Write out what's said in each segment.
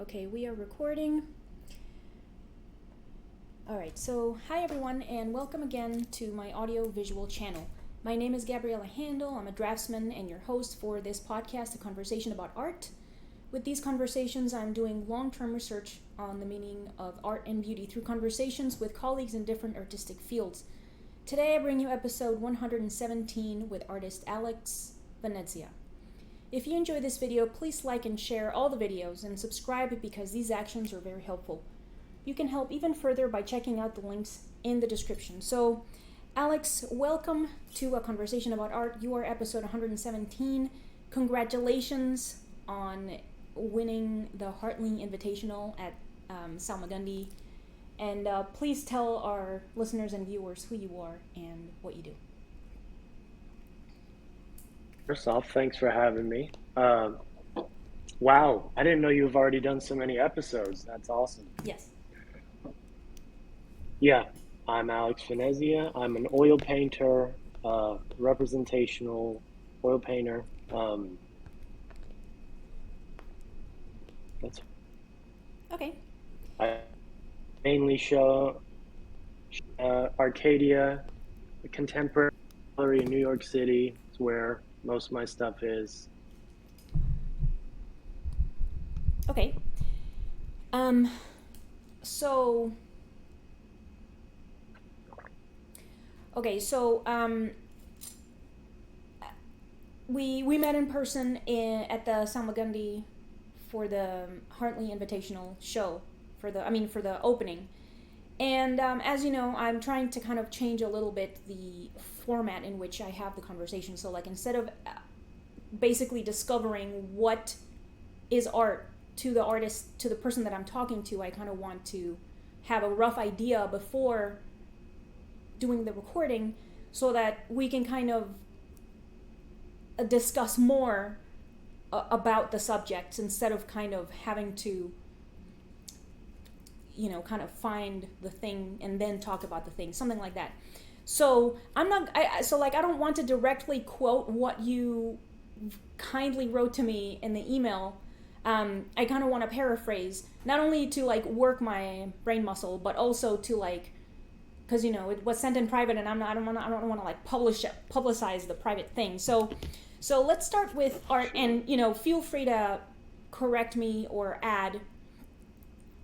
Okay, we are recording. Alright, so hi everyone and welcome again to my audio-visual channel. My name is Gabriela Handal. I'm a draftsman and your host for this podcast, A Conversation About Art. With these conversations, I'm doing long-term research on the meaning of art and beauty through conversations with colleagues in different artistic fields. Today I bring you episode 117 with artist Alex Venezia. If you enjoy this video, please like and share all the videos and subscribe because these actions are very helpful. You can help even further by checking out the links in the description. So, Alex, welcome to A Conversation About Art. You are episode 117. Congratulations on winning the Hartley Invitational at Salmagundi. And please tell our listeners and viewers who you are and what you do. First off, thanks for having me. Wow, I didn't know you've already done so many episodes. That's awesome. Yes. Yeah, I'm Alex Venezia. I'm an oil painter, representational oil painter. That's Okay. I mainly show Arcadia, contemporary gallery in New York City. It's where most of my stuff is. Okay. So we met in person at the Salmagundi for the Hartley Invitational show for the opening. And as you know, I'm trying to kind of change a little bit the format in which I have the conversation. So like instead of basically discovering what is art to the artist, to the person that I'm talking to, I kind of want to have a rough idea before doing the recording so that we can kind of discuss more about the subjects instead of kind of having to kind of find the thing and then talk about the thing, something like that. So I don't want to directly quote what you kindly wrote to me in the email. I kind of want to paraphrase, not only to like work my brain muscle, but also to like, because it was sent in private, and I don't want to like publicize the private thing. So let's start with art, and feel free to correct me or add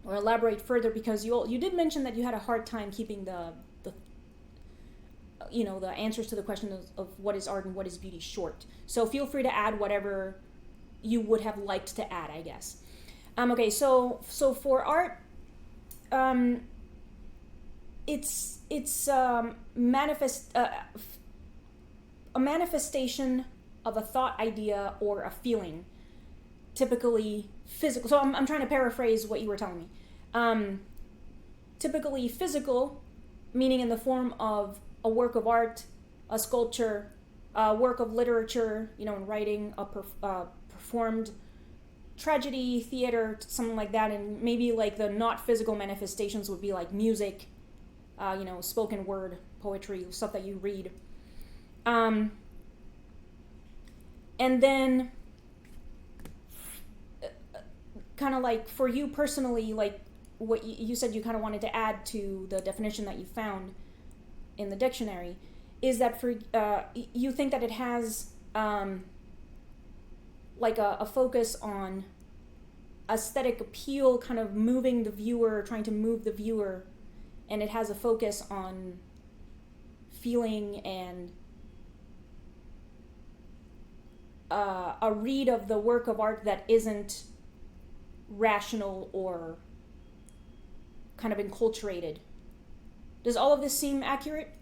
or elaborate further, because you did mention that you had a hard time keeping the answers to the question of what is art and what is beauty short. So feel free to add whatever you would have liked to add, I guess. Okay, so for art, it's a manifestation of a thought, idea, or a feeling, typically physical. So I'm trying to paraphrase what you were telling me. Typically physical, meaning in the form of a work of art, a sculpture, a work of literature, in writing, a performed tragedy, theater, something like that. And maybe like the not physical manifestations would be like music, spoken word, poetry, stuff that you read. And then kind of like for you personally, like what you said you kind of wanted to add to the definition that you found in the dictionary, is that for you think that it has like a focus on aesthetic appeal, kind of moving the viewer, trying to move the viewer, and it has a focus on feeling and a read of the work of art that isn't rational or kind of enculturated. Does all of this seem accurate?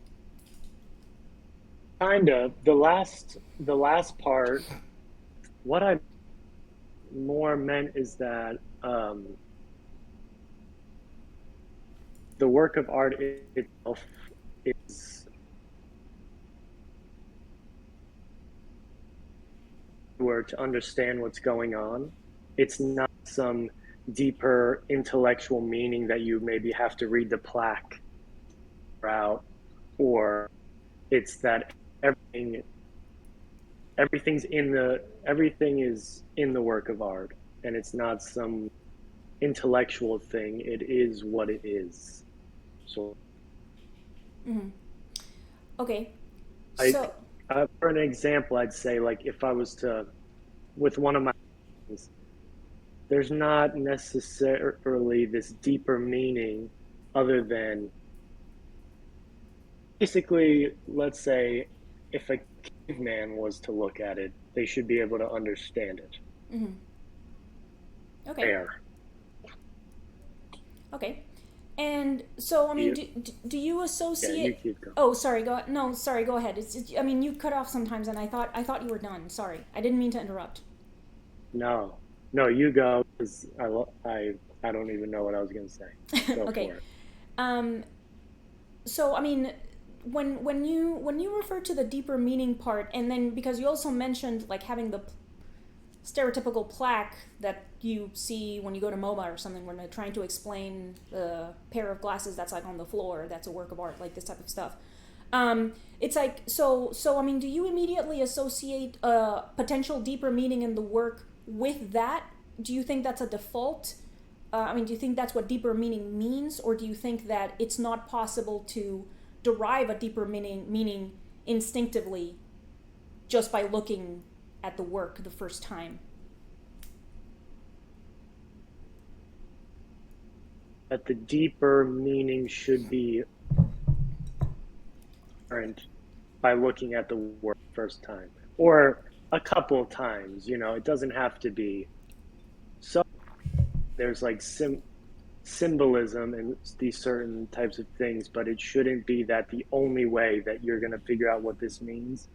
Kind of. The last part, what I more meant is that the work of art itself is where to understand what's going on. It's not some deeper intellectual meaning that you maybe have to read the plaque out, or it's that everything is in the work of art, and it's not some intellectual thing. It is what it is. So, Mm-hmm. Okay. So, like, for an example, I'd say, like, if I was to, with one of my things, there's not necessarily this deeper meaning other than basically, let's say, if a caveman was to look at it, they should be able to understand it. mm-hmm. Okay. There. Okay. And so, I mean, You, do you yeah, you associate? keep going. Oh, sorry. Go. No, sorry. Go ahead. I mean, you cut off sometimes, and I thought you were done. Sorry, I didn't mean to interrupt. No, no, you go because I don't even know what I was gonna say. Go Okay. for it. Um. So, I mean, when you refer to the deeper meaning part, and then because you also mentioned like having the stereotypical plaque that you see when you go to MoMA or something when they're trying to explain the pair of glasses that's like on the floor, that's a work of art, like this type of stuff. It's like so. I mean, do you immediately associate a potential deeper meaning in the work with that? Do you think that's a default? I mean, do you think that's what deeper meaning means, or do you think that it's not possible to derive a deeper meaning instinctively just by looking at the work the first time? That the deeper meaning should be earned by looking at the work first time, or a couple of times. It doesn't have to be so. There's like symbolism in these certain types of things, but it shouldn't be that the only way that you're going to figure out what this means.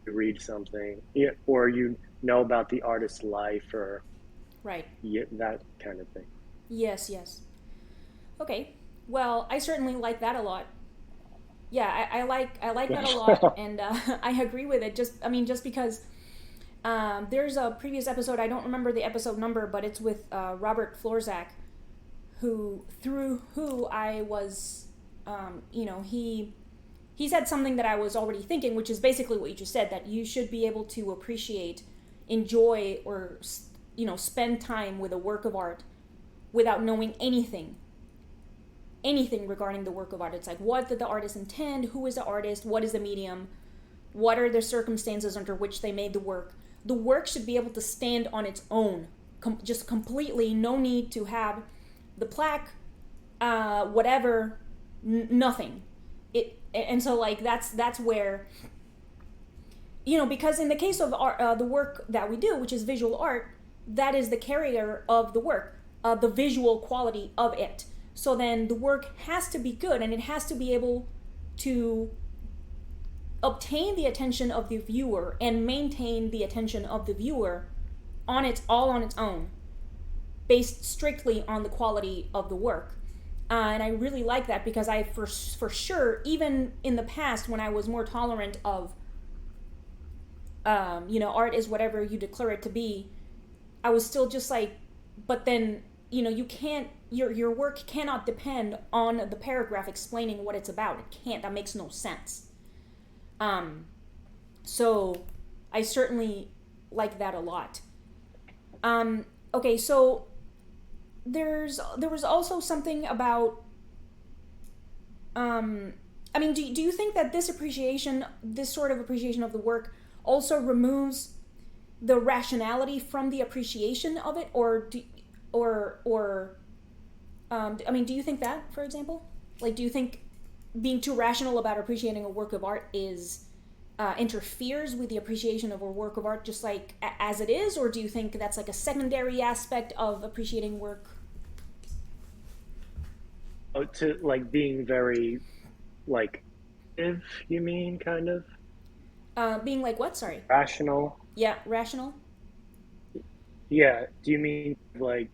You read something, yeah, or you know about the artist's life, or Right. yeah, that kind of thing. Yes, yes. Okay. Well, I certainly like that a lot. Yeah, I like that a lot, and I agree with it. Just because there's a previous episode. I don't remember the episode number, but it's with Robert Florzak, who through who I was, he said something that I was already thinking, which is basically what you just said, that you should be able to appreciate, enjoy, or spend time with a work of art without knowing anything regarding the work of art. It's like, what did the artist intend? Who is the artist? What is the medium? What are the circumstances under which they made the work? The work should be able to stand on its own, just completely. No need to have the plaque, whatever, nothing. And so like that's where, because in the case of art, the work that we do, which is visual art, that is the carrier of the work, the visual quality of it. So then the work has to be good, and it has to be able to obtain the attention of the viewer and maintain the attention of the viewer all on its own, based strictly on the quality of the work. And I really like that, because I for sure, even in the past when I was more tolerant of art is whatever you declare it to be, I was still just like, but then you can't, your work cannot depend on the paragraph explaining what it's about. It can't. That makes no sense. So I certainly like that a lot. Okay, so there was also something about, do you think that this sort of appreciation of the work also removes the rationality from the appreciation of it, or do you think that, for example? Like, do you think being too rational about appreciating a work of art interferes with the appreciation of a work of art just like as it is, or do you think that's like a secondary aspect of appreciating work? Oh, to like being very, like, if you mean kind of Being like what? Sorry. rational. Yeah, rational. Yeah. Do you mean like?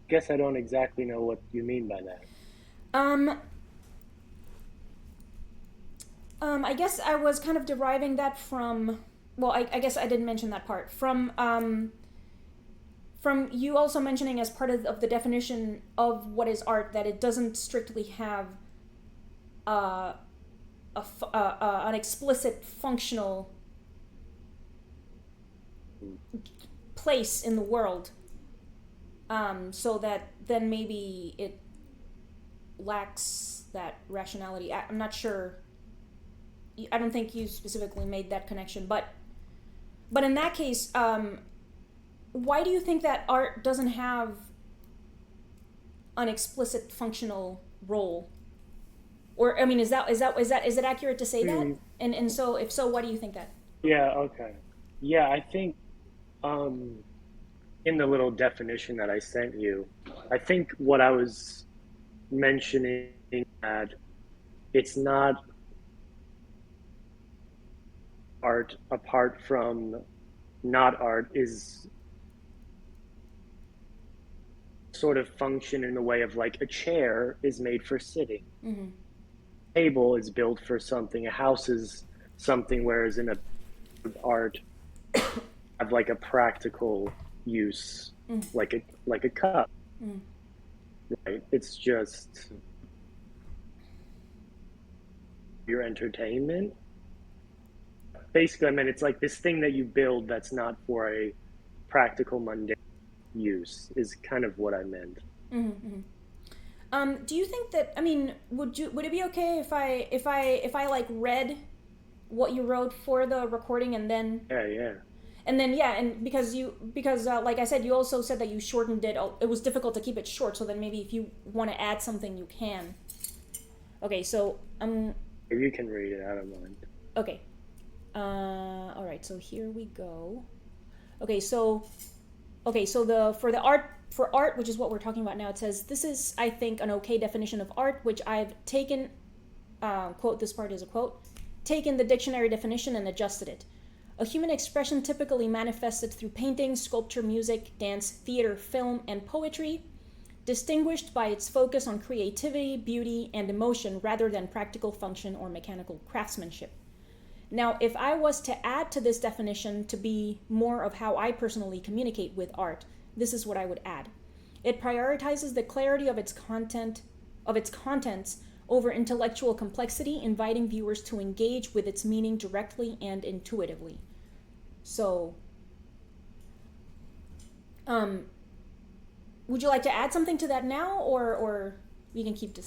Guess I don't exactly know what you mean by that. Um, I guess I was kind of deriving that from. Well, I guess I didn't mention that part from you also mentioning as part of the definition of what is art, that it doesn't strictly have uh, an explicit functional place in the world. so that then maybe it lacks that rationality. I'm not sure. I don't think you specifically made that connection, but in that case, why do you think that art doesn't have an explicit functional role? Or I mean, is it accurate to say that? And so if so, why do you think that? Yeah, okay. Yeah, I think um, in the little definition that I sent you, I think what I was mentioning that it's not art apart from not art is sort of function in the way of like a chair is made for sitting, Mm-hmm. a table is built for something, a house is something, whereas in a art have like a practical use, like a cup, Mm-hmm. right? It's just your entertainment. Basically, I mean, it's like this thing that you build that's not for a practical mundane use is kind of what I meant. Mm-hmm. Do you think that I mean would it be okay if I like read what you wrote for the recording Yeah, yeah. and then yeah and because like I said you also said that you shortened it. It was difficult to keep it short, so then maybe if you want to add something you can. Okay, so You can read it, I don't mind. okay. All right, so here we go. Okay, so the for art, which is what we're talking about now, it says this is I think an okay definition of art, which I've taken quote this part is a quote taken the dictionary definition and adjusted it. A human expression typically manifested through painting, sculpture, music, dance, theater, film, and poetry, distinguished by its focus on creativity, beauty, and emotion rather than practical function or mechanical craftsmanship. Now, if I was to add to this definition to be more of how I personally communicate with art, this is what I would add. It prioritizes the clarity of its contents over intellectual complexity, inviting viewers to engage with its meaning directly and intuitively. So, um, would you like to add something to that now, or we can keep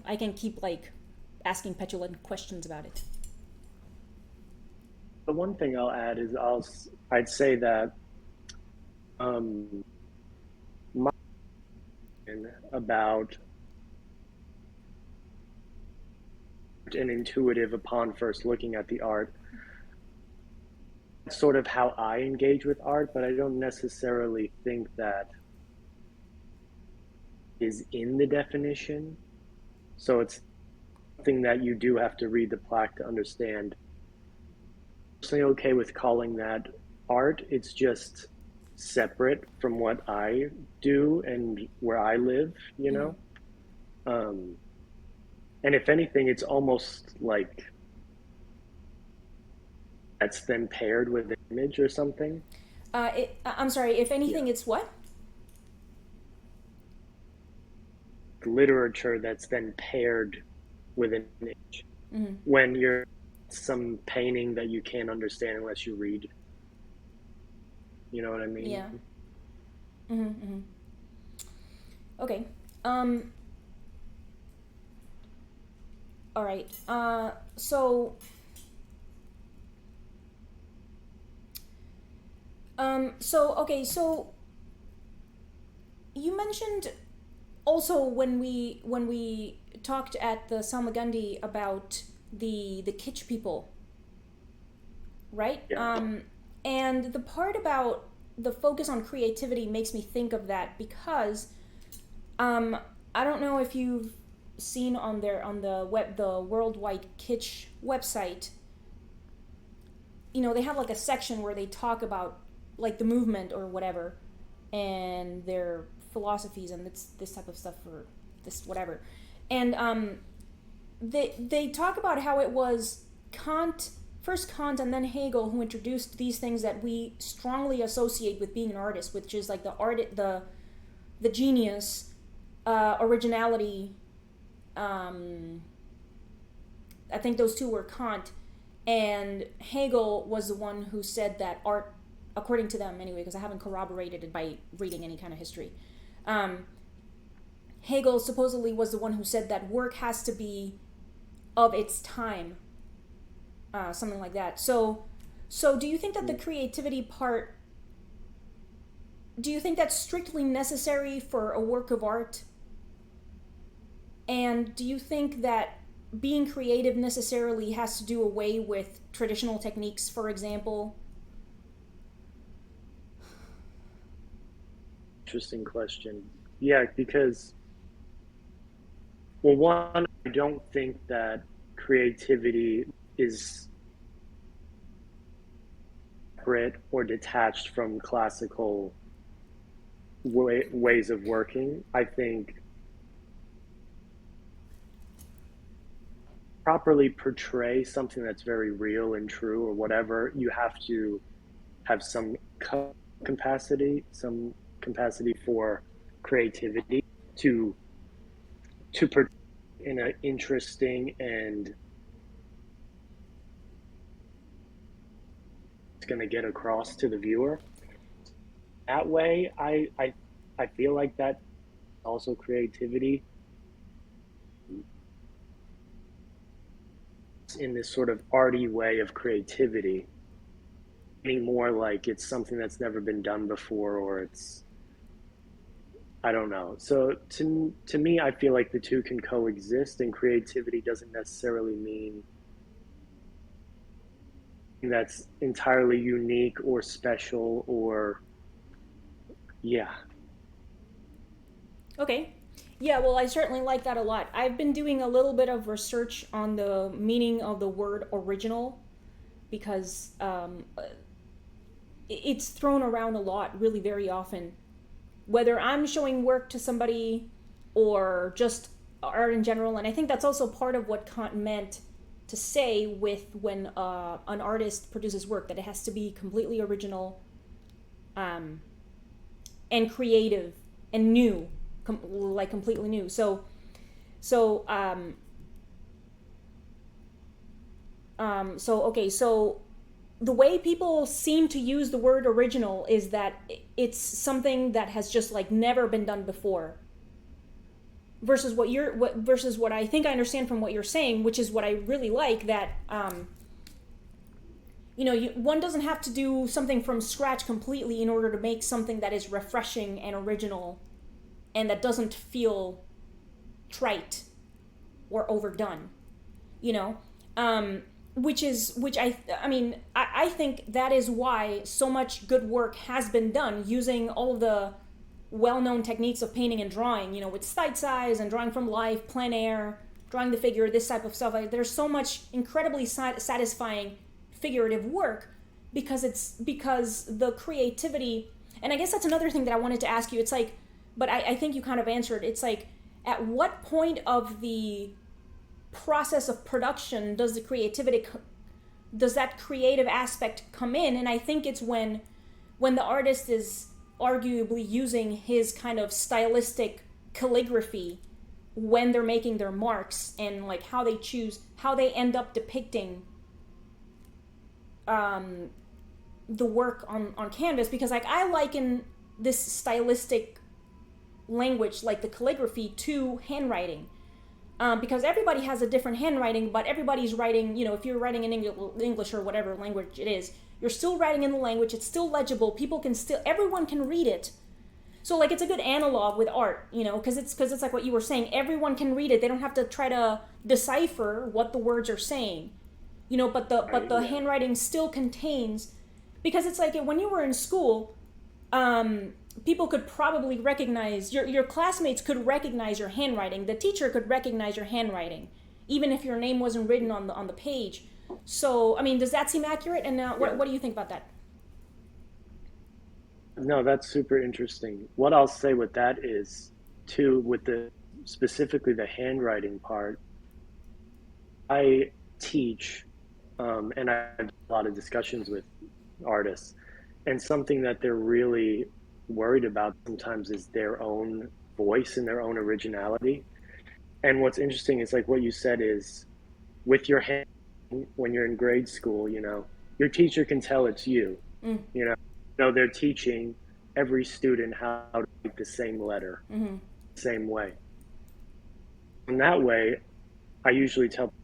I can keep like asking petulant questions about it. The one thing I'll add is I'd say that um, my opinion about and intuitive upon first looking at the art, that's sort of how I engage with art, but I don't necessarily think that is in the definition. So it's something that you do have to read the plaque to understand. I'm personally okay with calling that art. It's just separate from what I do and where I live, you Mm-hmm. know? Um, and if anything, it's almost like that's then paired with an image or something. I'm sorry. If anything, Yeah. it's what? Literature that's then paired with an image. Mm-hmm. When you're some painting that you can't understand unless you read, you know what I mean? Yeah. Mm-hmm. Mm-hmm. Okay. Um. All right. So. So okay. So you mentioned also when we talked at the Salmagundi about the kitsch people, right? Yeah. And the part about the focus on creativity makes me think of that because um, I don't know if you've seen on the Worldwide Kitsch website. You know, they have like a section where they talk about like the movement or whatever and their philosophies and this type of stuff or this whatever. And they talk about how it was first Kant and then Hegel who introduced these things that we strongly associate with being an artist, which is like the genius, originality. I think those two were Kant, and Hegel was the one who said that art according to them anyway, because I haven't corroborated it by reading any kind of history. Hegel supposedly was the one who said that work has to be of its time, something like that. So do you think that the creativity part, do you think that's strictly necessary for a work of art? And do you think that being creative necessarily has to do away with traditional techniques, for example? Interesting question. Yeah, because, well, one, I don't think that creativity is separate or detached from classical ways of working. I think properly portray something that's very real and true or whatever, you have to have some capacity for creativity to portray in an interesting and it's going to get across to the viewer. That way, I feel like that also creativity in this sort of arty way of creativity, meaning more like it's something that's never been done before, or it's, I don't know. So to me, I feel like the two can coexist, and creativity doesn't necessarily mean that's entirely unique or special or, yeah. Okay. Yeah, well, I certainly like that a lot. I've been doing a little bit of research on the meaning of the word original because it's thrown around a lot, really, very often. Whether I'm showing work to somebody or just art in general, and I think that's also part of what Kant meant to say with when an artist produces work, that it has to be completely original and creative and new, like completely new. So okay, so the way people seem to use the word original is that it's something that has just like never been done before, versus what I think I understand from what you're saying, which is what I really like, that one doesn't have to do something from scratch completely in order to make something that is refreshing and original and that doesn't feel trite or overdone, which I think that is why so much good work has been done using all of the well-known techniques of painting and drawing, with sight size and drawing from life, plein air, drawing the figure, this type of stuff. There's so much incredibly satisfying figurative work because the creativity, and I guess that's another thing that I wanted to ask you. It's like, but I think you kind of answered. It's like, at what point of the process of production does that creative aspect come in? And I think it's when the artist is arguably using his kind of stylistic calligraphy when they're making their marks, and like how they end up depicting the work on canvas. Because like I liken this stylistic language, like the calligraphy, to handwriting, because everybody has a different handwriting, but everybody's writing, if you're writing in English or whatever language it is, you're still writing in the language, it's still legible, everyone can read it. So like it's a good analog with art, because it's like what you were saying, everyone can read it, they don't have to try to decipher what the words are saying, but the handwriting still contains, because it's like when you were in school, people could probably recognize, your classmates could recognize your handwriting, the teacher could recognize your handwriting, even if your name wasn't written on the page. So, does that seem accurate? And what do you think about that? No, that's super interesting. What I'll say with that is, too, with specifically the handwriting part, I teach, and I have a lot of discussions with artists, and something that they're really worried about sometimes is their own voice and their own originality. And what's interesting is like what you said is, with your hand, when you're in grade school, your teacher can tell it's you, they're teaching every student how to write the same letter, Mm-hmm. same way. In that way, I usually tell people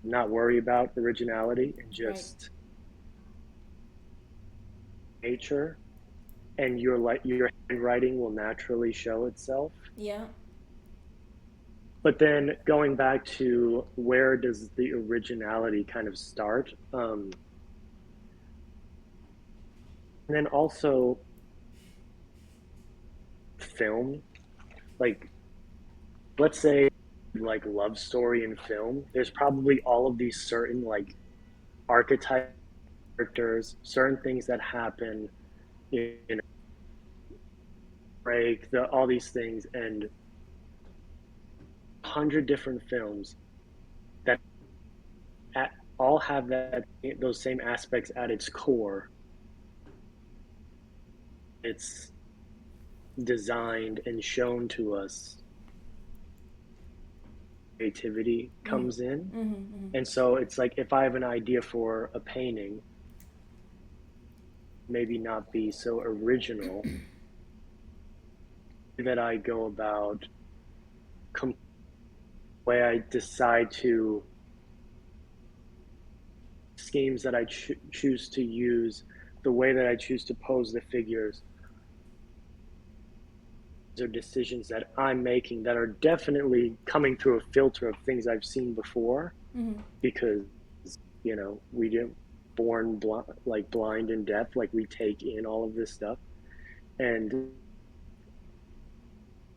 not worry about originality and Right. just nature, and your handwriting will naturally show itself. Yeah. But then going back to where does the originality kind of start? And then also film, like let's say like love story in film, there's probably all of these certain like archetype characters, certain things that happen, you know, break all these things, and 100 different films that at, all have those same aspects at its core. It's designed and shown to us. Creativity Mm-hmm. comes in, Mm-hmm. Mm-hmm. and so it's like if I have an idea for a painting, maybe not be so original that I go about way I decide to schemes that I choose to use, the way that I choose to pose the figures. These are decisions that I'm making that are definitely coming through a filter of things I've seen before, Mm-hmm. because we didn't born blind and deaf, like we take in all of this stuff and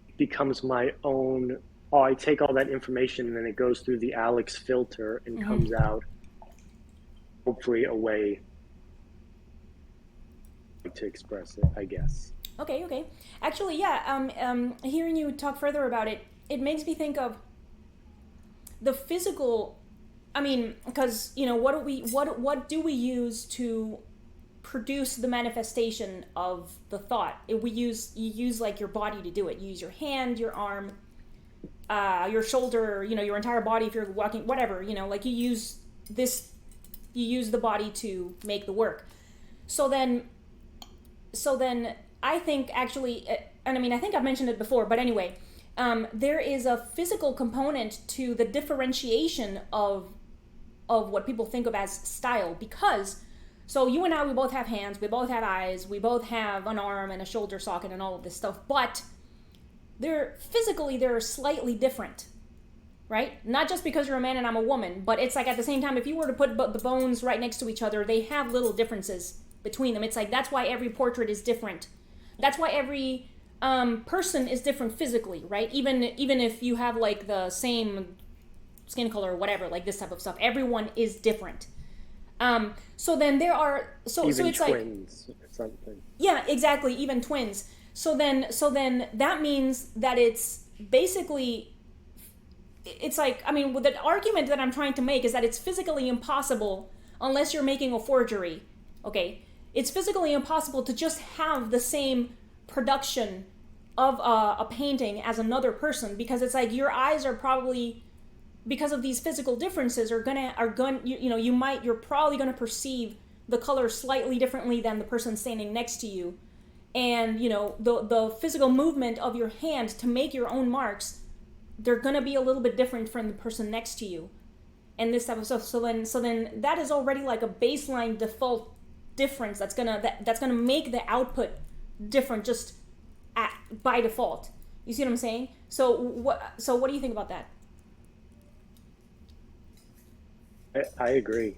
it becomes my own. Oh, I take all that information and then it goes through the Alex filter and Mm-hmm. comes out hopefully a way to express it, I guess. Okay, okay. Actually, yeah, hearing you talk further about it, it makes me think of the physical. I mean, because what do we use to produce the manifestation of the thought? You use like your body to do it. You use your hand, your arm, your shoulder, your entire body if you're walking, whatever, like you use the body to make the work. So then I think actually, and I mean, I think I've mentioned it before, but anyway, there is a physical component to the differentiation of what people think of as style, because so you and I, we both have hands, we both have eyes, we both have an arm and a shoulder socket and all of this stuff, but they're slightly different, right? Not just because you're a man and I'm a woman, but it's like at the same time, if you were to put the bones right next to each other, they have little differences between them. It's like that's why every portrait is different. That's why every person is different physically, right? Even if you have like the same skin color or whatever, like this type of stuff, everyone is different. So then there are so Even it's twins like or something. yeah, exactly, even twins. So then that means that it's basically, it's like, I mean, the argument that I'm trying to make is that it's physically impossible unless you're making a forgery. Okay, it's physically impossible to just have the same production of a painting as another person, because it's like your eyes are probably, because of these physical differences, you're probably gonna perceive the color slightly differently than the person standing next to you, and the physical movement of your hand to make your own marks, they're gonna be a little bit different from the person next to you, and this type of stuff. So then that is already like a baseline default difference that's gonna make the output different just by default. You see what I'm saying? So what do you think about that? I agree.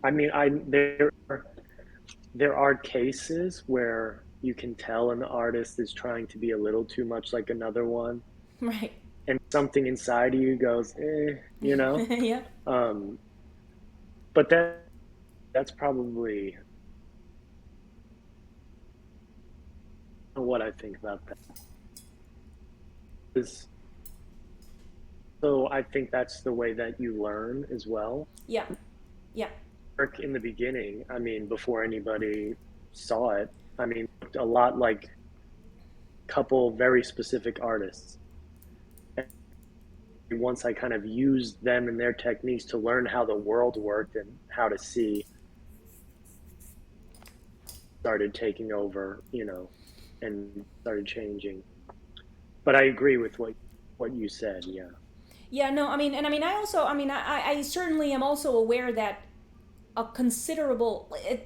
I mean, there are cases where you can tell an artist is trying to be a little too much like another one, Right. and something inside of you goes, Yeah. Um, but that's probably what I think about that. Is so I think that's the way that you learn as well. Yeah. Yeah. Work in the beginning, I mean, before anybody saw it, I mean, a lot like a couple very specific artists. And once I kind of used them and their techniques to learn how the world worked and how to see, started taking over, and started changing. But I agree with what you said. Yeah. Yeah, no, I mean, and I mean, I also, I mean, I certainly am also aware that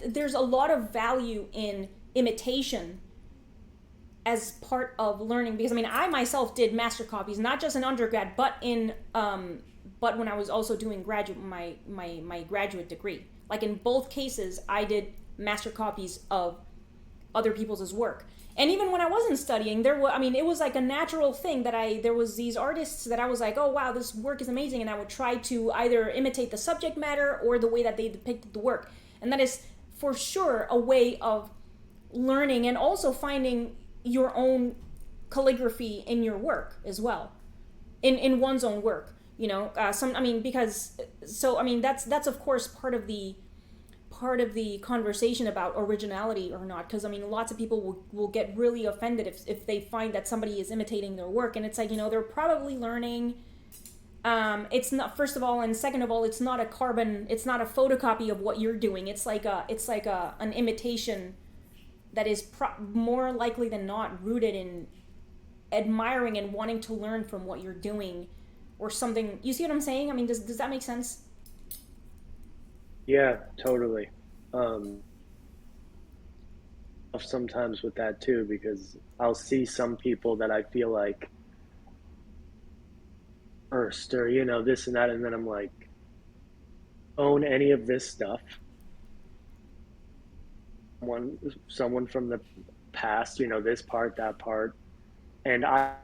there's a lot of value in imitation as part of learning, because I mean, I myself did master copies, not just in undergrad, but when I was also doing my graduate degree. Like in both cases, I did master copies of other people's work. And even when I wasn't studying, I mean, it was like a natural thing that there was these artists that I was like, oh wow, this work is amazing, and I would try to either imitate the subject matter or the way that they depicted the work. And that is for sure a way of learning and also finding your own calligraphy in your work as well, in one's own work. That's of course part of the conversation about originality or not, because I mean, lots of people will get really offended if they find that somebody is imitating their work, and it's like, they're probably learning. It's not, first of all, and second of all, it's not a photocopy of what you're doing. It's like an imitation that is more likely than not rooted in admiring and wanting to learn from what you're doing or something. You see what I'm saying? I mean, does that make sense? Yeah, totally. Um, Sometimes with that too, because I'll see some people that I feel like first, or this and that, and then I'm like, own any of this stuff. Someone from the past, this part, that part, and I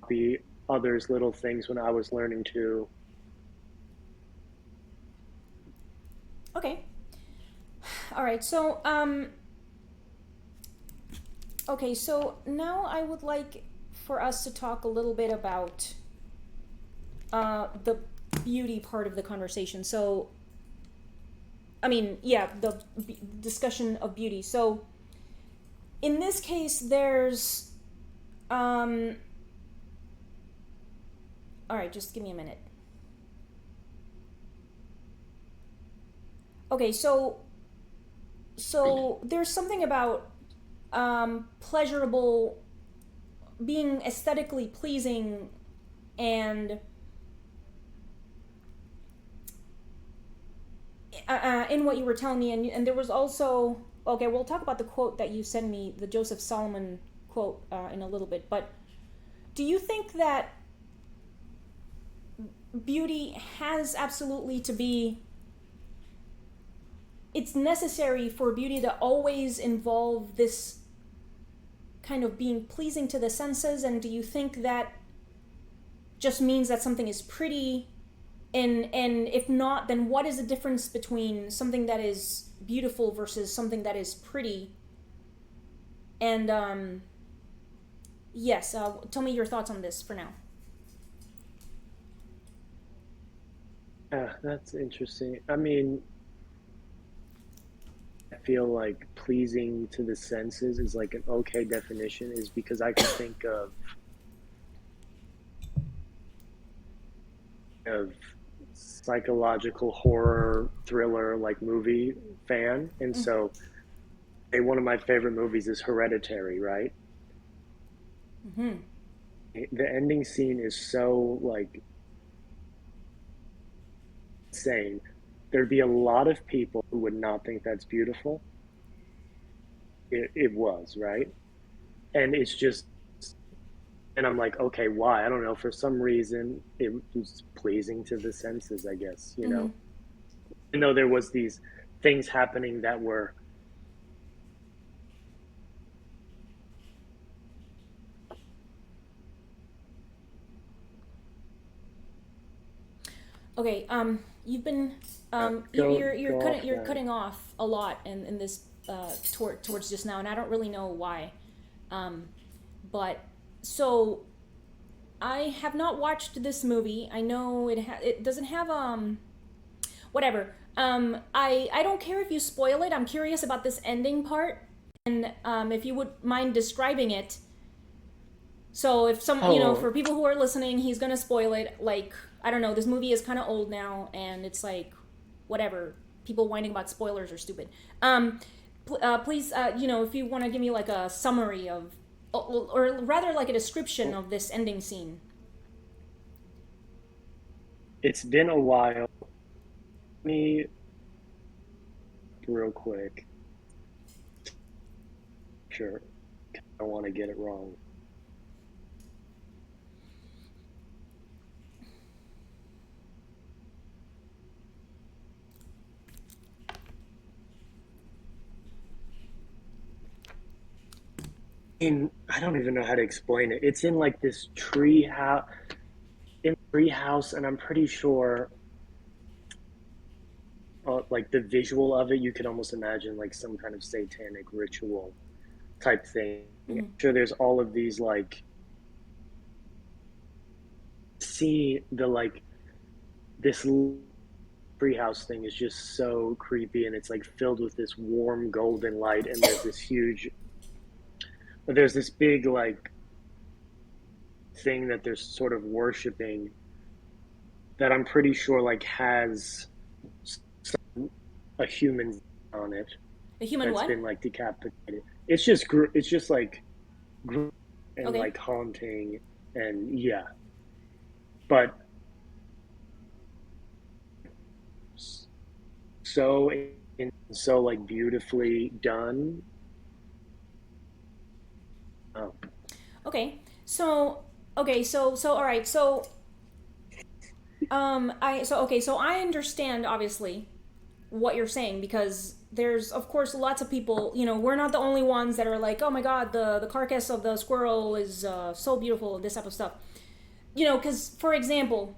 copy others' little things when I was learning to. Okay. All right. So, okay. So now I would like for us to talk a little bit about the beauty part of the conversation. So, I mean, yeah, the discussion of beauty. So, in this case, there's, all right, just give me a minute. Okay, so there's something about pleasurable, being aesthetically pleasing, and in what you were telling me, and there was also, okay, we'll talk about the quote that you sent me, the Joseph Solomon quote, in a little bit. But do you think that beauty has absolutely to be, it's necessary for beauty to always involve this kind of being pleasing to the senses? And do you think that just means that something is pretty? And if not, then what is the difference between something that is beautiful versus something that is pretty? And yes, tell me your thoughts on this for now. Yeah, that's interesting. I mean, I feel like pleasing to the senses is like an okay definition, is because I can think of psychological horror thriller like movie fan, and so one of my favorite movies is Hereditary, right? Mm-hmm. The ending scene is so like insane. There'd be a lot of people who would not think that's beautiful. It was, right? And it's just, and I'm like, okay, why? I don't know. For some reason, it was pleasing to the senses, I guess, Mm-hmm. Even though there was these things happening that were, Okay, you've been, go you're go cutting off you're that. cutting off a lot in this towards just now, and I don't really know why. Um, but so I have not watched this movie. I know it doesn't have whatever. I don't care if you spoil it. I'm curious about this ending part, and if you would mind describing it. So if Oh, for people who are listening, he's gonna spoil it. Like, I don't know, this movie is kind of old now, and it's like, whatever. People whining about spoilers are stupid. Um, please, if you want to give me like a summary of, or rather like a description of this ending scene. It's been a while. Let me real quick. Sure. I don't want to get it wrong. I don't even know how to explain it. It's in like this tree house, and I'm pretty sure, like the visual of it, you could almost imagine like some kind of satanic ritual type thing. Mm-hmm. I'm sure there's all of these like see the like this treehouse thing is just so creepy, and it's like filled with this warm golden light, and there's this big like thing that they're sort of worshiping that I'm pretty sure like has a human on it A human that's what? been like decapitated. It's just like and Okay. like haunting, and yeah, but so so like beautifully done. Oh, Okay. So all right. So I understand obviously what you're saying, because there's of course lots of people, we're not the only ones that are like, oh my god, the carcass of the squirrel is so beautiful, this type of stuff. Because for example,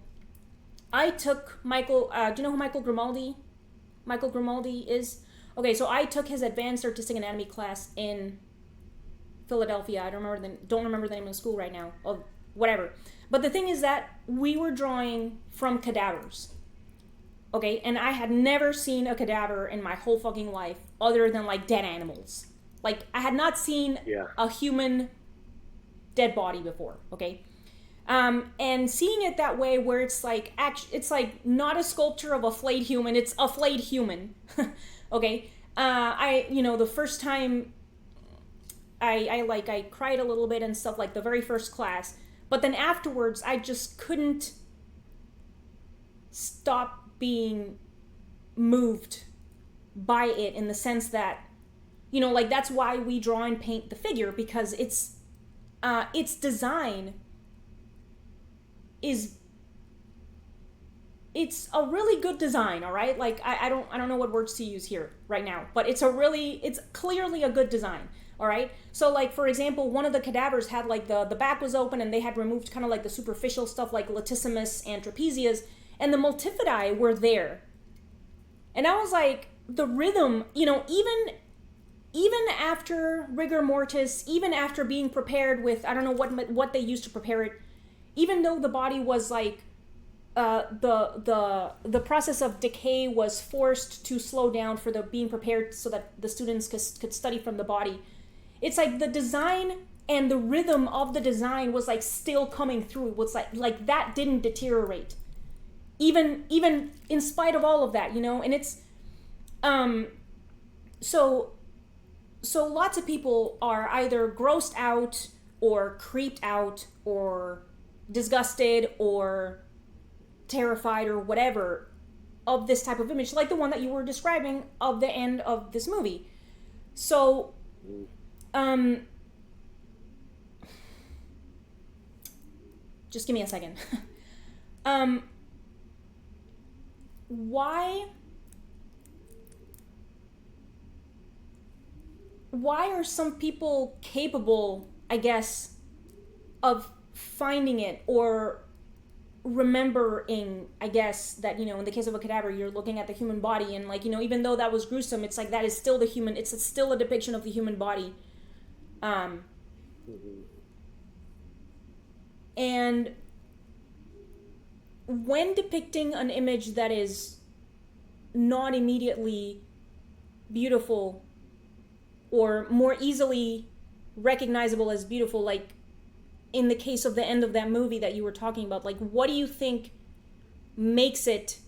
I took Michael. Do you know who Michael Grimaldi is? Okay, so I took his advanced artistic anatomy class in Philadelphia. Don't remember the name of the school right now. Or whatever. But the thing is that we were drawing from cadavers. Okay, and I had never seen a cadaver in my whole fucking life other than like dead animals. Like I had not seen yeah. a human dead body before. Okay. And seeing it that way, where it's like it's like not a sculpture of a flayed human, it's a flayed human. Okay, the first time I cried a little bit and stuff, like the very first class, but then afterwards I just couldn't stop being moved by it, in the sense that, like that's why we draw and paint the figure, because its design is, it's a really good design, all right? Like I don't know what words to use here right now, but it's clearly a good design, all right? So like for example, one of the cadavers had like the back was open, and they had removed kind of like the superficial stuff like latissimus and trapezius, and the multifidi were there. And I was like, the rhythm, even after rigor mortis, even after being prepared with, I don't know what they used to prepare it, even though the body was like, the process of decay was forced to slow down for the being prepared so that the students could study from the body. It's like the design and the rhythm of the design was like still coming through. It was like that didn't deteriorate, even in spite of all of that, and it's so lots of people are either grossed out or creeped out or disgusted or terrified or whatever of this type of image, like the one that you were describing of the end of this movie. So just give me a second. Why are some people capable, I guess, of finding it or remembering, I guess, that, in the case of a cadaver, you're looking at the human body, and like, even though that was gruesome, it's like that is still it's still a depiction of the human body. And when depicting an image that is not immediately beautiful or more easily recognizable as beautiful, like in the case of the end of that movie that you were talking about, like what do you think makes it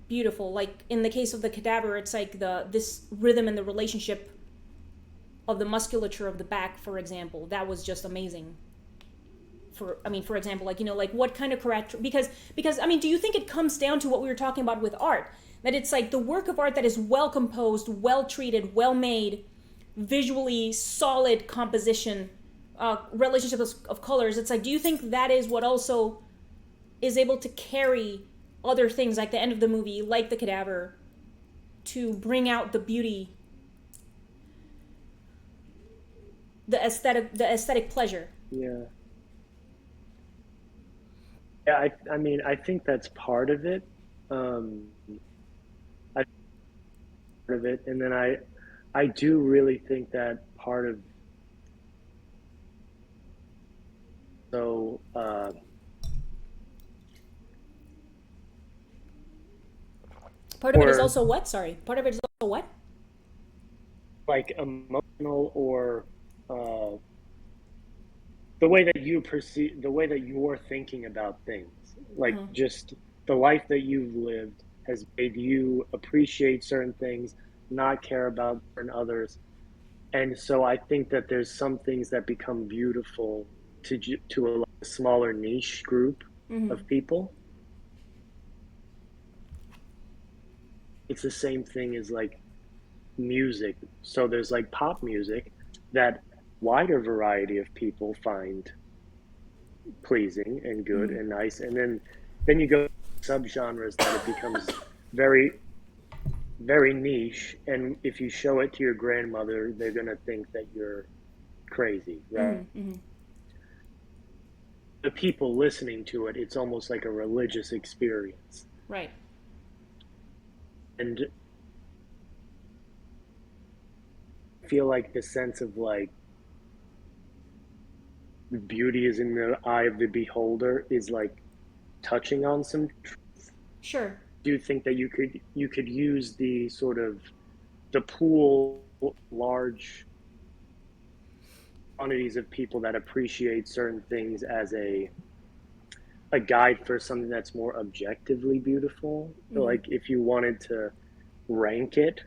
beautiful. Like in the case of the cadaver, it's like this rhythm and the relationship of the musculature of the back, for example, that was just amazing. For example, like, like what kind of character, because I mean, do you think it comes down to what we were talking about with art, that it's like the work of art that is well composed, well treated, well made, visually solid composition, relationship of colors? It's like, do you think that is what also is able to carry other things like the end of the movie, like the cadaver, to bring out the beauty, the aesthetic pleasure? Yeah. Yeah, I mean, I think that's part of it. I part of it, and then I do really think that part of so Part of it is or also what? Sorry. Part of it is also what? like emotional or uh, the way that you perceive, the way that you're thinking about things, like Uh-huh. just the life that you've lived has made you appreciate certain things, not care about certain others. And so I think that there's some things that become beautiful to a smaller niche group Mm-hmm. of people. It's the same thing as like music. So there's like pop music that wider variety of people find pleasing and good Mm-hmm. and nice, and then you go subgenres that it becomes very very niche, and if you show it to your grandmother, they're going to think that you're crazy, right? Mm-hmm. Mm-hmm. The people listening to it, it's almost like a religious experience. Right. And I feel like the sense of like beauty is in the eye of the beholder is like touching on some. Sure. Do you think that you could use the sort of the pool large quantities of people that appreciate certain things as a guide for something that's more objectively beautiful? Mm-hmm. Like if you wanted to rank it.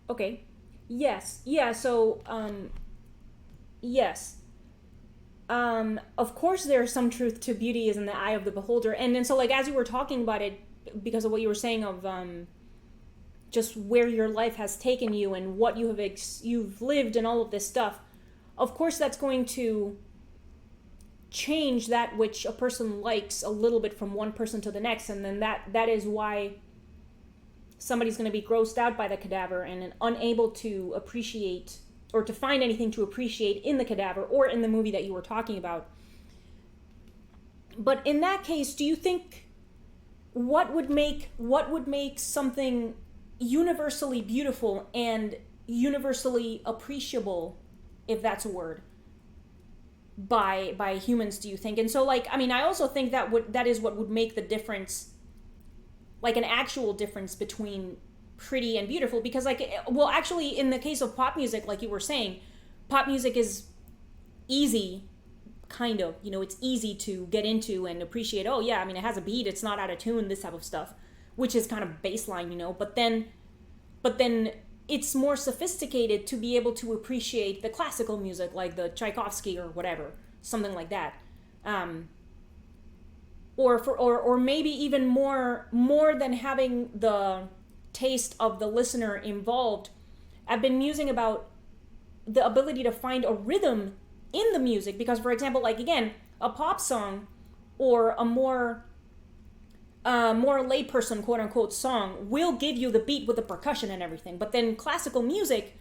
Okay. Yes. Yeah. So, yes. Of course, there's some truth to beauty is in the eye of the beholder, and then so like as you were talking about it, because of what you were saying of just where your life has taken you and what you've lived and all of this stuff, of course that's going to change that which a person likes a little bit from one person to the next, and then that is why somebody's going to be grossed out by the cadaver and unable to appreciate or to find anything to appreciate in the cadaver or in the movie that you were talking about. But in that case, do you think what would make something universally beautiful and universally appreciable, if that's a word, by humans, do you think? And so like, I mean, I also think that is what would make the difference, like an actual difference between pretty and beautiful, because like, well, actually in the case of pop music, like you were saying, pop music is easy, kind of, it's easy to get into and appreciate. Oh yeah, I mean, it has a beat, it's not out of tune, this type of stuff, which is kind of baseline, but then it's more sophisticated to be able to appreciate the classical music, like the Tchaikovsky or whatever, something like that. Or maybe even more than having the taste of the listener involved. I've been musing about the ability to find a rhythm in the music, because for example, like again, a pop song or a more layperson quote unquote song will give you the beat with the percussion and everything, but then classical music,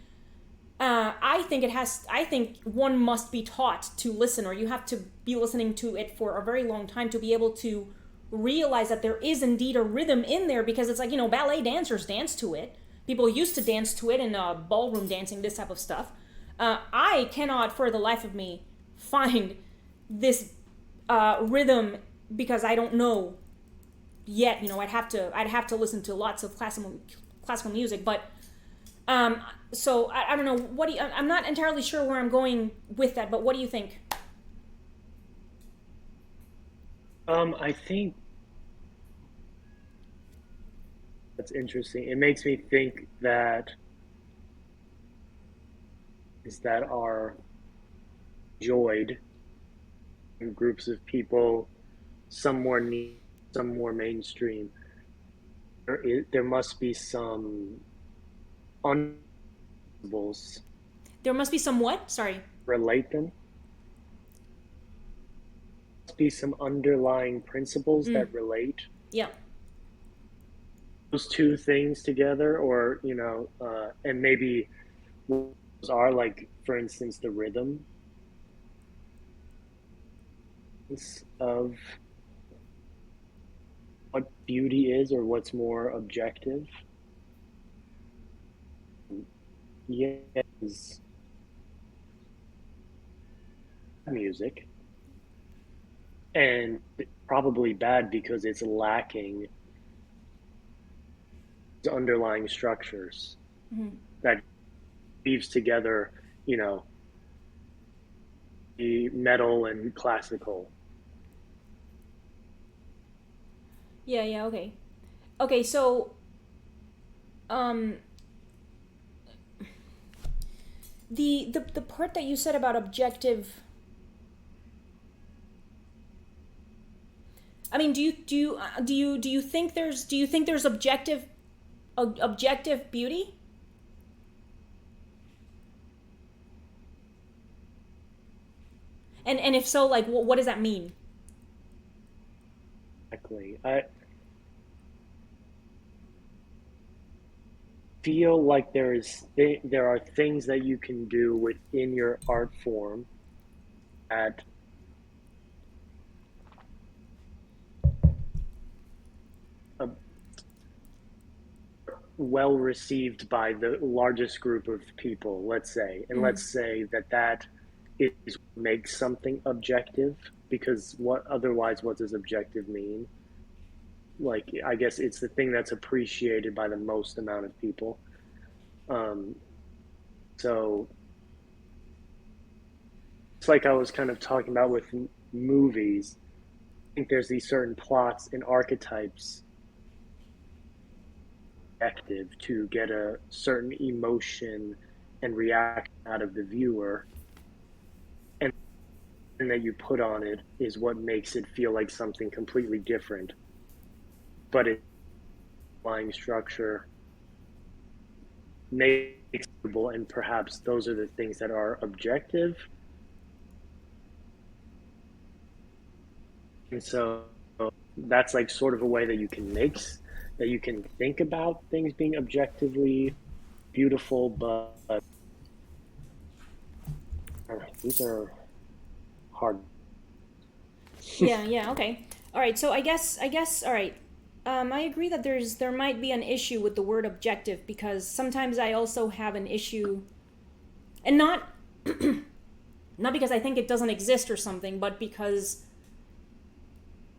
I think one must be taught to listen, or you have to be listening to it for a very long time to be able to realize that there is indeed a rhythm in there, because it's like, ballet dancers dance to it. People used to dance to it in ballroom dancing, this type of stuff. I cannot for the life of me find this rhythm, because I don't know yet. I'd have to listen to lots of classical music, but so I don't know. I'm not entirely sure where I'm going with that, but what do you think? I think that's interesting. It makes me think that is that are enjoyed in groups of people, some more niche, some more mainstream. There must be some unprinciples There must be some what? Sorry. relate them. Must be some underlying principles Mm, that relate yeah. those two things together, or and maybe those are like, for instance, the rhythm of what beauty is or what's more objective. Yes, music, and probably bad because it's lacking underlying structures Hmm. that weaves together, you know, the metal and classical. Yeah, yeah, okay. Okay, so um the part that you said about objective, I mean, do you think there's objective beauty? And if so, like what does that mean? Exactly. I feel like there are things that you can do within your art form that are well received by the largest group of people, let's say, and Mm. let's say that that is what makes something objective, because what otherwise what does objective mean? Like, I guess it's the thing that's appreciated by the most amount of people. Um, so it's like I was kind of talking about with movies. I think there's these certain plots and archetypes active to get a certain emotion and reaction out of the viewer, and that you put on it is what makes it feel like something completely different. But its lying structure makes it, and perhaps those are the things that are objective. And so that's like sort of a way that you can that you can think about things being objectively beautiful, but these are hard. Yeah, yeah, okay. All right, so I guess all right. I agree that there might be an issue with the word objective because sometimes I also have an issue, and not because I think it doesn't exist or something, but because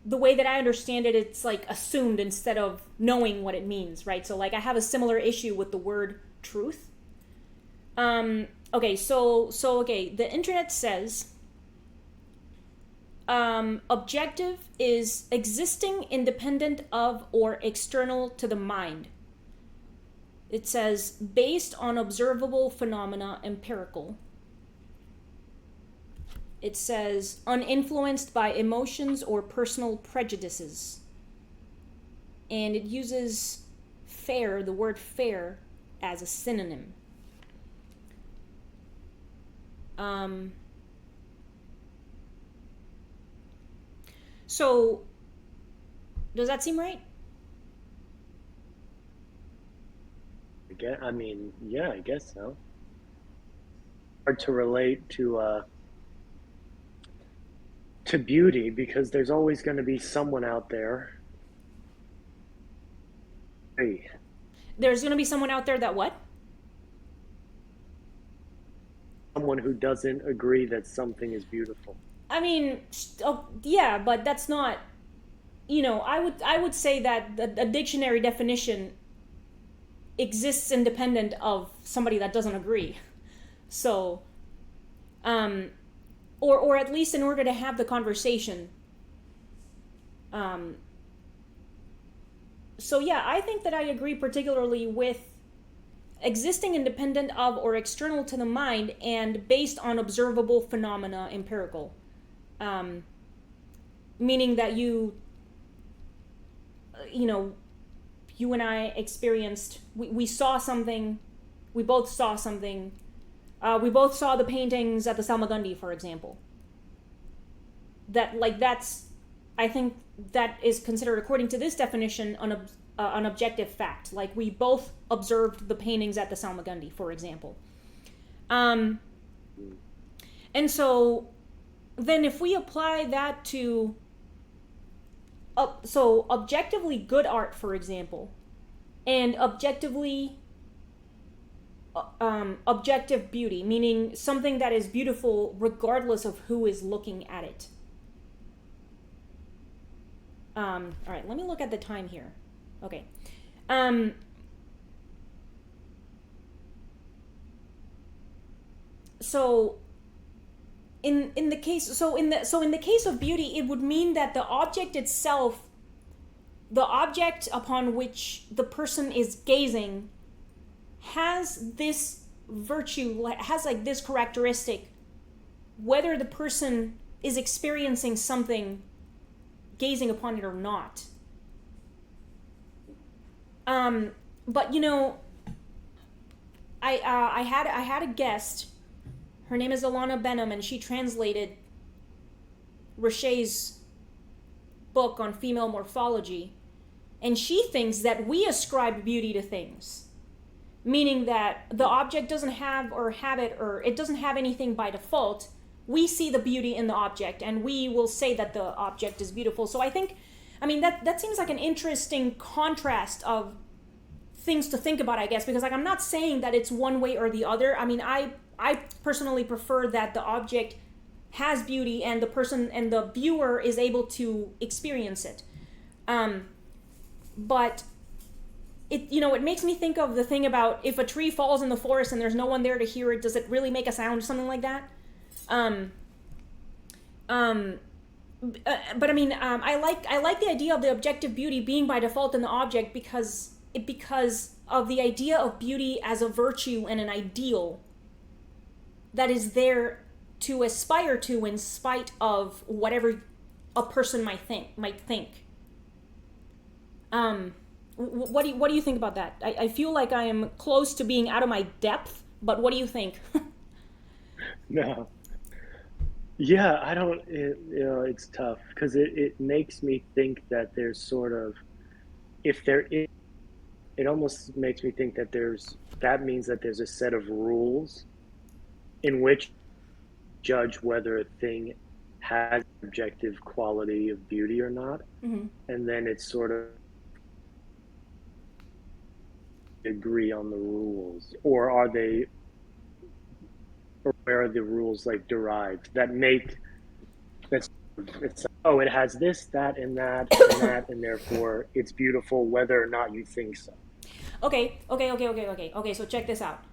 the way that I understand it, it's like assumed instead of knowing what it means, right? So like I have a similar issue with the word truth. Okay, okay, the internet says objective is existing independent of or external to the mind. It says based on observable phenomena, empirical. It says uninfluenced by emotions or personal prejudices. And it uses fair, the word fair, as a synonym. Um, so, does that seem right? I mean, yeah, I guess so. Hard to relate to beauty because there's always going to be someone out there. Hey, There's going to be someone out there that what? someone who doesn't agree that something is beautiful. I mean, oh, yeah, but that's not. I would say that a dictionary definition exists independent of somebody that doesn't agree. So, um, or at least in order to have the conversation, Um, so yeah, I think that I agree particularly with existing independent of or external to the mind and based on observable phenomena, empirical. Um, Meaning that you know, you and I experienced, we saw something, we both saw something, we both saw the paintings at the Salmagundi, for example. That's, I think that is considered, according to this definition, an objective fact. Like, we both observed the paintings at the Salmagundi, for example. And so then if we apply that to so objectively good art, for example, and objectively objective beauty, meaning something that is beautiful regardless of who is looking at it. All right, let me look at the time here. Okay. So in the case of beauty, it would mean that the object itself, the object upon which the person is gazing, has this virtue, has like this characteristic, whether the person is experiencing something gazing upon it or not. But you know, I had a guest. Her name is Alana Benham, and she translated Richet's book on female morphology. And she thinks that we ascribe beauty to things, meaning that the object doesn't have or have it, or it doesn't have anything by default. We see the beauty in the object, and we will say that the object is beautiful. So I think, I mean, that seems like an interesting contrast of things to think about, I guess, because like I'm not saying that it's one way or the other. I mean, I personally prefer that the object has beauty and the person and the viewer is able to experience it. But it, you know, it makes me think of the thing about if a tree falls in the forest and there's no one there to hear it, does it really make a sound, something like that? But I mean, I like the idea of the objective beauty being by default in the object because of the idea of beauty as a virtue and an ideal that is there to aspire to in spite of whatever a person might think. What do you think about that? I feel like I am close to being out of my depth, but what do you think? No. Yeah, I don't, you know, it's tough because it makes me think that there's sort of, if there is, it almost makes me think that that means that there's a set of rules in which judge whether a thing has objective quality of beauty or not. Mm-hmm. And then it's sort of agree on the rules, or are they, or where are the rules like derived that make that's it's oh, it has this, that, and that, and that, and therefore it's beautiful whether or not you think so. Okay. So check this out.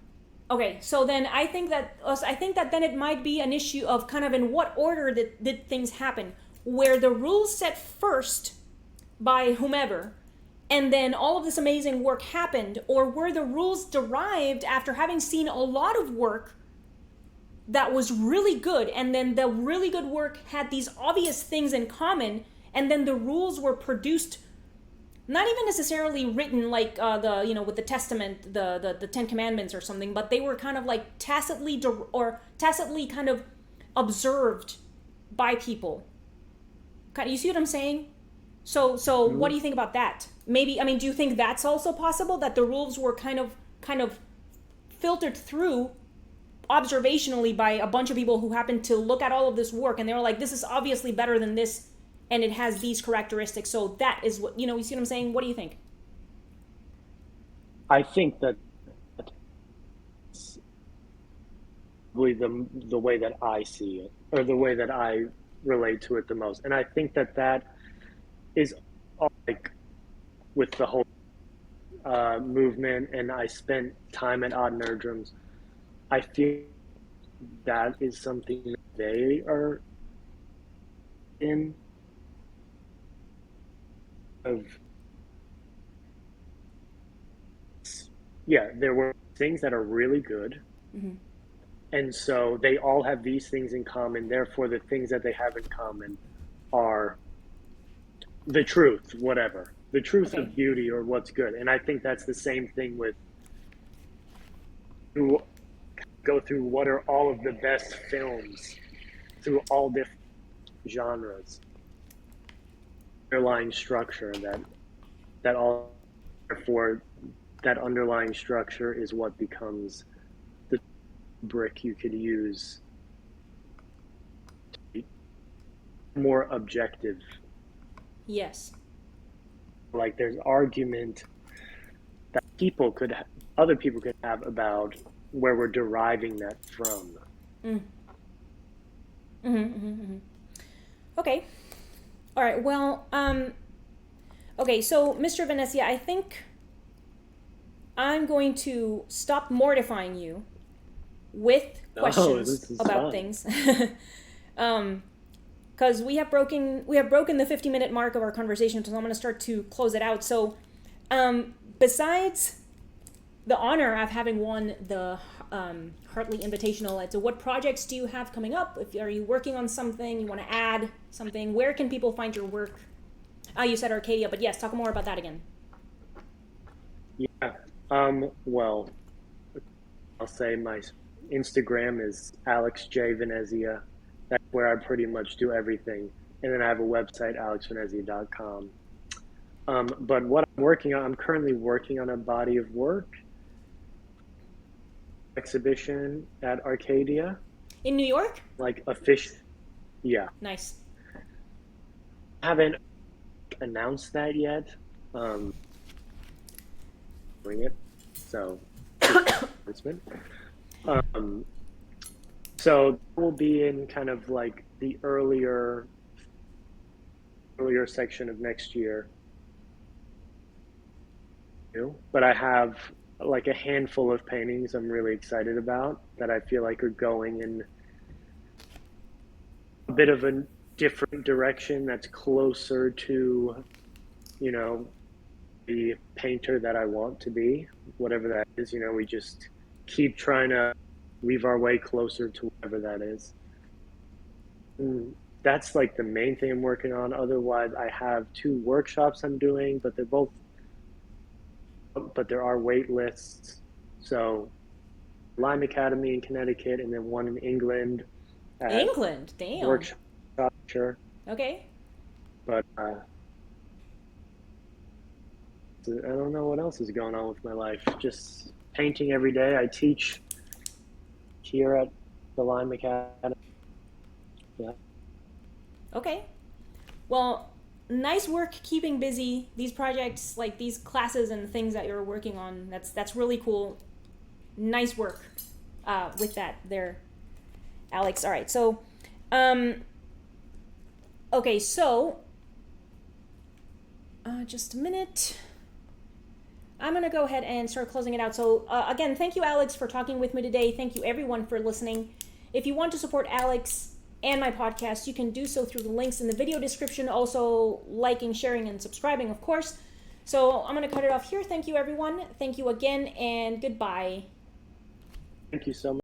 Okay, so then I think that then it might be an issue of kind of in what order did things happen, where the rules set first by whomever, and then all of this amazing work happened, or were the rules derived after having seen a lot of work that was really good, and then the really good work had these obvious things in common, and then the rules were produced, not even necessarily written like with the Testament, the Ten Commandments or something, but they were kind of like tacitly kind of observed by people. You see what I'm saying? So Mm-hmm. What do you think about that? Maybe, I mean, do you think that's also possible, that the rules were kind of filtered through observationally by a bunch of people who happened to look at all of this work and they were like, this is obviously better than this and it has these characteristics, so that is what, you see what I'm saying? What do you think? I think that really the way that I see it, or the way that I relate to it the most. And I think that is like with the whole movement, and I spent time at Ad Nerdrums. I feel that is something that they are in. of, yeah, there were things that are really good. Mm-hmm. And so they all have these things in common. Therefore, the things that they have in common are the truth, whatever, the truth Okay. of beauty or what's good. And I think that's the same thing with who go through what are all of the best films through all different genres, underlying structure that all, therefore that underlying structure is what becomes the brick you could use to be more objective. Yes. Like there's argument that other people could have about where we're deriving that from. Mm. Mm-hmm, mm-hmm, mm-hmm. Okay. All right. Well, okay. So, Mr. Venezia, I think I'm going to stop mortifying you with Oh, questions this is about fun. things. Because we have broken the 50-minute mark of our conversation, so I'm going to start to close it out. So, besides the honor of having won the Hartley Invitational, so what projects do you have coming up? Are you working on something? You want to add something? Where can people find your work? You said Arcadia, but yes, talk more about that again. Yeah. Well, I'll say my Instagram is Alex J Venezia. That's where I pretty much do everything. And then I have a website, alexvenezia.com. But what I'm currently working on a body of work exhibition at Arcadia. In New York? Like a fish. Yeah. Nice. I haven't announced that yet. Doing it. So, announcement. So we'll be in kind of like the earlier section of next year. But I have like a handful of paintings I'm really excited about that I feel like are going in a bit of a different direction that's closer to, you know, the painter that I want to be, whatever that is. We just keep trying to weave our way closer to whatever that is. That's like the main thing I'm working on. Otherwise, I have 2 workshops I'm doing, but there are wait lists. So Lime Academy in Connecticut, and then one in England at England? Damn. workshop. Sure. Okay. But I don't know what else is going on with my life. Just painting every day. I teach here at the Lime Academy. Yeah. Okay. Well, nice work keeping busy. These projects, like these classes and things that you're working on, that's really cool. Nice work with that there, Alex. All right. So, okay. So, just a minute. I'm going to go ahead and start closing it out. So, again, thank you, Alex, for talking with me today. Thank you, everyone, for listening. If you want to support Alex and my podcast, you can do so through the links in the video description. Also, liking, sharing, and subscribing, of course. So, I'm going to cut it off here. Thank you, everyone. Thank you again, and goodbye. Thank you so much.